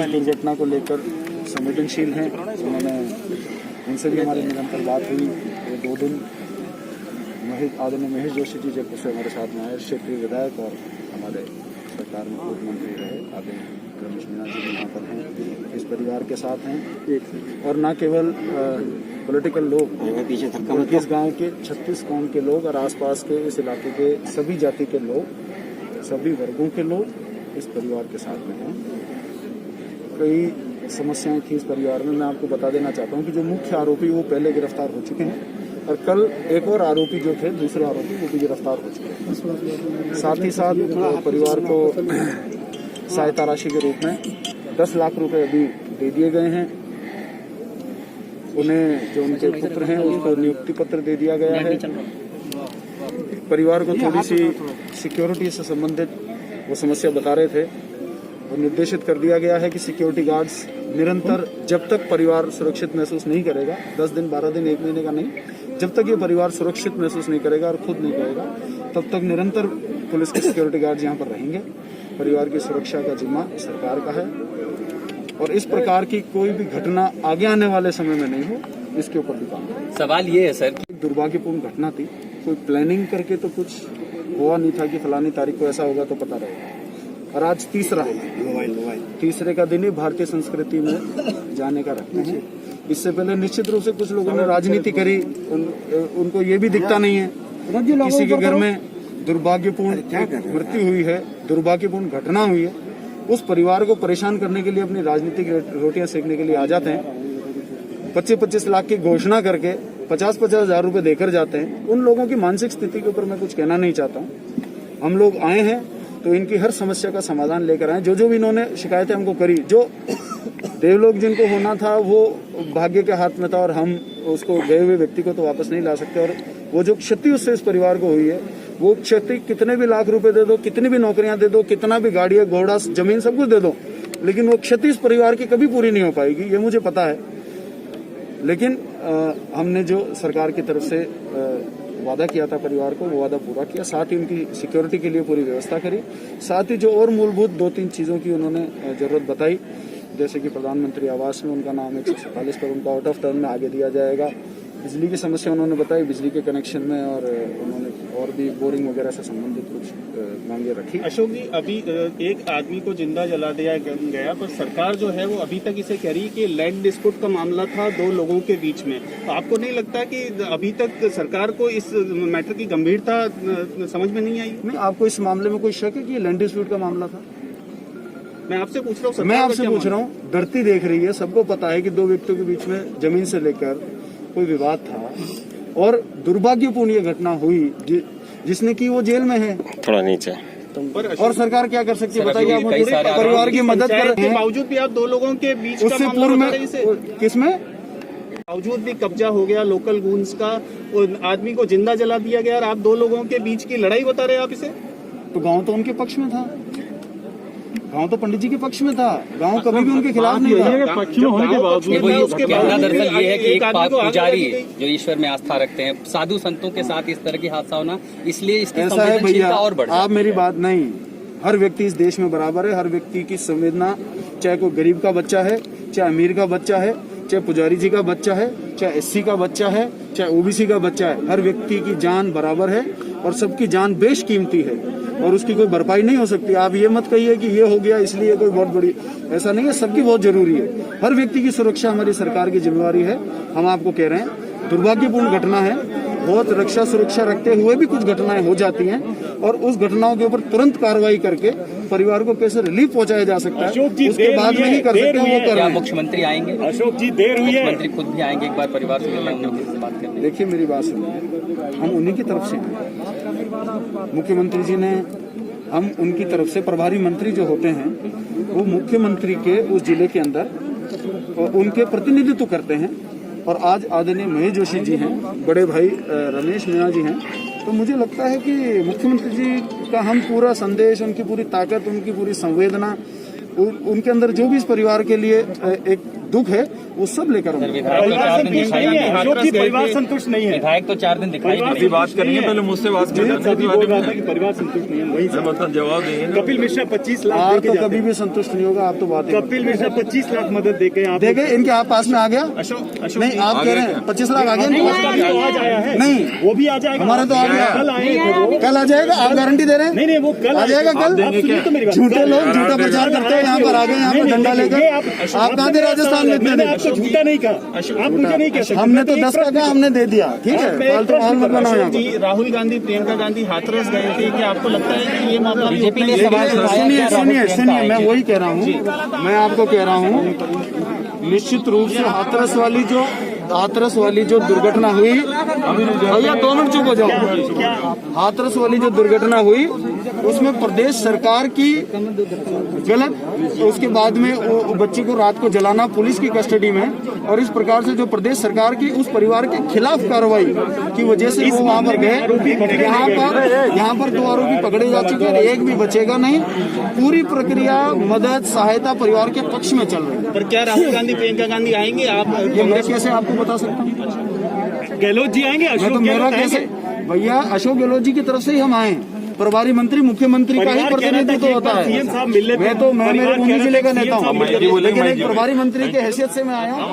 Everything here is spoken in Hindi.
इस दुर्घटना को लेकर संवेदनशील हैं। उन्होंने उनसे भी हमारी निरंतर बात हुई। ये 2 दिन आदरणीय महेश जोशी जी जयपुर से हमारे साथ में आए, क्षेत्रीय विधायक और हमारे सरकार में पूर्व मंत्री रहे आदरणीय रमेश मीणा जी भी यहाँ पर हैं, इस परिवार के साथ हैं। और न केवल पॉलिटिकल लोग, इस गांव के 36 कौम के लोग और आसपास के इस इलाके के सभी जाति के लोग, सभी वर्गों के लोग इस परिवार के साथ में हैं। कई समस्याएं थी इस परिवार में। मैं आपको बता देना चाहता हूं कि जो मुख्य आरोपी वो पहले गिरफ्तार हो चुके हैं और कल एक और आरोपी जो थे, दूसरे आरोपी, वो भी गिरफ्तार हो चुके हैं। साथ ही साथ परिवार को सहायता राशि के रूप में 10 लाख रुपए अभी दे दिए गए हैं। उन्हें जो उनके पुत्र हैं उसको नियुक्ति पत्र दे दिया गया है। परिवार को थोड़ी सी सिक्योरिटी से संबंधित वो समस्या बता रहे थे और निर्देशित कर दिया गया है कि सिक्योरिटी गार्ड्स निरंतर, जब तक परिवार सुरक्षित महसूस नहीं करेगा, 10 दिन 12 दिन 1 महीने का नहीं, जब तक ये परिवार सुरक्षित महसूस नहीं करेगा और खुद नहीं करेगा, तब तक निरंतर पुलिस के सिक्योरिटी गार्ड यहाँ पर रहेंगे। परिवार की सुरक्षा का जिम्मा सरकार का है और इस प्रकार की कोई भी घटना आगे आने वाले समय में नहीं हो, इसके ऊपर भी काम करें। सवाल ये है सर, दुर्भाग्यपूर्ण घटना थी, कोई प्लानिंग करके तो कुछ हुआ नहीं था कि फलानी तारीख को ऐसा होगा तो पता रहेगा। और आज तीसरे का दिन ही भारतीय संस्कृति में जाने का रखते हैं। इससे पहले निश्चित रूप से कुछ लोगों ने राजनीति करी, उनको ये भी दिखता नहीं है किसी के घर में दुर्भाग्यपूर्ण मृत्यु हुई है, दुर्भाग्यपूर्ण घटना हुई है, उस परिवार को परेशान करने के लिए अपनी राजनीतिक रोटियां सेकने के लिए आ जाते हैं। 25-25 लाख की घोषणा करके 50-50 हजार रुपए देकर जाते हैं। उन लोगों की मानसिक स्थिति के ऊपर मैं कुछ कहना नहीं चाहता हूँ। हम लोग आए हैं तो इनकी हर समस्या का समाधान लेकर आए। जो भी इन्होंने शिकायतें हमको करी, जो देवलोक जिनको होना था वो भाग्य के हाथ में था और हम उसको गए हुए व्यक्ति को तो वापस नहीं ला सकते। और वो जो क्षति उससे इस परिवार को हुई है, वो क्षति कितने भी लाख रुपए दे दो, कितनी भी नौकरियां दे दो, कितना भी गाड़ियां, घोड़ा, जमीन, सब कुछ दे दो, लेकिन वो क्षति इस परिवार की कभी पूरी नहीं हो पाएगी, ये मुझे पता है। लेकिन हमने जो सरकार की तरफ से वादा किया था परिवार को, वो वादा पूरा किया। साथ ही उनकी सिक्योरिटी के लिए पूरी व्यवस्था करी। साथ ही जो और मूलभूत 2-3 चीजों की उन्होंने जरूरत बताई, जैसे कि प्रधानमंत्री आवास में उनका नाम 147 पर उनका आउट ऑफ टर्न में आगे दिया जाएगा। बिजली की समस्या उन्होंने बताई, बिजली के कनेक्शन में, और उन्होंने और भी बोरिंग वगैरह से संबंधित कुछ मांगे रखी। अशोक जी, अभी एक आदमी को जिंदा जला दिया गया, पर सरकार जो है वो अभी तक इसे कह रही है कि लैंड डिस्प्यूट का मामला था 2 लोगों के बीच में। तो आपको नहीं लगता कि अभी तक सरकार को इस मैटर की गंभीरता समझ में नहीं आई? नहीं, आपको इस मामले में कोई शक है कि लैंड डिस्प्यूट का मामला था? मैं आपसे पूछ रहा हूँ। मैं आपसे पूछ रहा हूँ, धरती देख रही है, सबको पता है कि 2 व्यक्तियों के बीच में जमीन से लेकर कोई विवाद था और दुर्भाग्यपूर्ण ये घटना हुई जिसने की वो जेल में है। थोड़ा नीचे। और सरकार क्या कर सकती है बताइए? आप परिवार की मदद कर रहे हैं, बावजूद भी आप 2 लोगों के बीच उससे पूर्व में किसमें बावजूद भी कब्जा हो गया लोकल गूंज का, आदमी को जिंदा जला दिया गया और आप 2 लोगों के बीच की लड़ाई बता रहे हैं आप इसे? तो गांव तो उनके पक्ष में था, गांव तो पंडित जी के पक्ष में था, गांव कभी भी उनके खिलाफ नहीं था। पक्ष में होने के बावजूद दरअसल ये है कि एक पुजारी जो ईश्वर में आस्था रखते हैं, साधु संतों के साथ इस तरह की हादसा होना, इसलिए इसकी संवेदनशीलता और बढ़। आप मेरी बात नहीं, हर व्यक्ति इस देश में बराबर है। हर व्यक्ति की संवेदना, चाहे कोई गरीब का बच्चा है, चाहे अमीर का बच्चा है, चाहे पुजारी जी का बच्चा है, चाहे एससी का बच्चा है, चाहे ओबीसी का बच्चा है, हर व्यक्ति की जान बराबर है और सबकी जान बेशकीमती है और उसकी कोई भरपाई नहीं हो सकती। आप ये मत कहिए कि ये हो गया इसलिए कोई बहुत बड़ी, ऐसा नहीं है। सबकी बहुत जरूरी है। हर व्यक्ति की सुरक्षा हमारी सरकार की जिम्मेवारी है। हम आपको कह रहे हैं, दुर्भाग्यपूर्ण घटना है, बहुत रक्षा सुरक्षा रखते हुए भी कुछ घटनाएं हो जाती हैं और उस घटनाओं के ऊपर तुरंत कार्रवाई करके परिवार को कैसे रिलीफ पहुंचाया जा सकता है, उसके बाद में ही कर सकते हैं, वो कर। मुख्यमंत्री आएंगे? अशोक जी, देर हुई है, मुख्यमंत्री खुद भी आएंगे एक बार परिवार से बात करने। देखिए मेरी बात सुनिए, हम उन्हीं की तरफ से हैं। मुख्यमंत्री जी ने, हम उनकी तरफ से, प्रभारी मंत्री जो होते हैं वो मुख्यमंत्री के उस जिले के अंदर उनके प्रतिनिधित्व करते हैं। और आज आदरणीय महेश जोशी जी हैं, बड़े भाई रमेश मीणा जी हैं, तो मुझे लगता है कि मुख्यमंत्री जी का हम पूरा संदेश, उनकी पूरी ताकत, उनकी पूरी संवेदना, उनके अंदर जो भी इस परिवार के लिए एक दुख है वो सब लेकर आऊंगा। विधायक तो 4 दिन दिखाई नहीं दिए। जो कि परिवार संतुष्ट नहीं है। विधायक तो 4 दिन दिखाई नहीं अभी बात करेंगे, पहले मुझसे बात करें। सभी बोल रहा था कि परिवार संतुष्ट नहीं है, वही मतलब जवाब देंगे। कपिल मिश्रा 25 लाख आप देके तो जाते कभी हैं। भी संतुष्ट नहीं होगा। आप तो बात कपिल मिश्रा 25 लाख मदद देके आप देखे इनके आप पास में आ गया। अशोक नहीं आप कह रहे हैं 25 लाख आ गया तो आज आया है। नहीं वो भी आ जाएगा। हमारा तो आ गया। कल आए थे वो। कल आ जाएगा। आप गारंटी दे रहे हैं? नहीं वो कल आ जाएगा कल। आप सुनिए तो मेरी बात। झूठे लोग झूठा प्रचार करते हैं, यहाँ पर आ गए, यहाँ पर डंडा लेकर। आप कहाँ थे राजस्थान में इतने मैंने दिन? आपको झूठा नहीं कहा, आप मुझे नहीं कह सकते। हमने तो 10 का कहा, हमने दे दिया। ठीक है, फालतू माहौल मत बनाओ यहाँ पर। राहुल गांधी प्रियंका गांधी हाथरस गए थे, क्या आपको लगता है कि ये मामला बीजेपी ने सवाल उठाया सुनिए क्या सुनिए राहुल सुनिए, प्रियंका मैं वही कह रहा हूँ, मैं आपको कह रहा हूँ निश्चित रूप से हाथरस वाली जो दुर्घटना हुई, भैया 2 मिनट चुप हो जाओ। हाथरस वाली जो दुर्घटना हुई उसमें प्रदेश सरकार की गलत, उसके बाद में वो बच्ची को रात को जलाना पुलिस की कस्टडी में, और इस प्रकार से जो प्रदेश सरकार की उस परिवार के खिलाफ कार्रवाई की वजह से वो वहाँ पर गए। यहाँ पर 2 आरोपी पकड़े जा चुके हैं, एक भी बचेगा नहीं। पूरी प्रक्रिया मदद सहायता परिवार के पक्ष में चल रही है। पर क्या राहुल गांधी प्रियंका गांधी आएंगे? आप ये मैं कैसे आपको बता सकता हूँ? गहलोत जी आएंगे? मैं तो अशोक मेरा गहलोत कैसे आएंगे? भैया अशोक गहलोत जी की तरफ से ही हम आए। प्रभारी मंत्री मुख्यमंत्री का ही प्रतिनिधित्व होता है। सीएम साहब मिल लेते हैं। मैं मेरे भूमि जिले का नेता हूँ, सीएम साहब मिल लेते हैं। लेकिन एक प्रभारी मंत्री की हैसियत से मैं आया हूँ।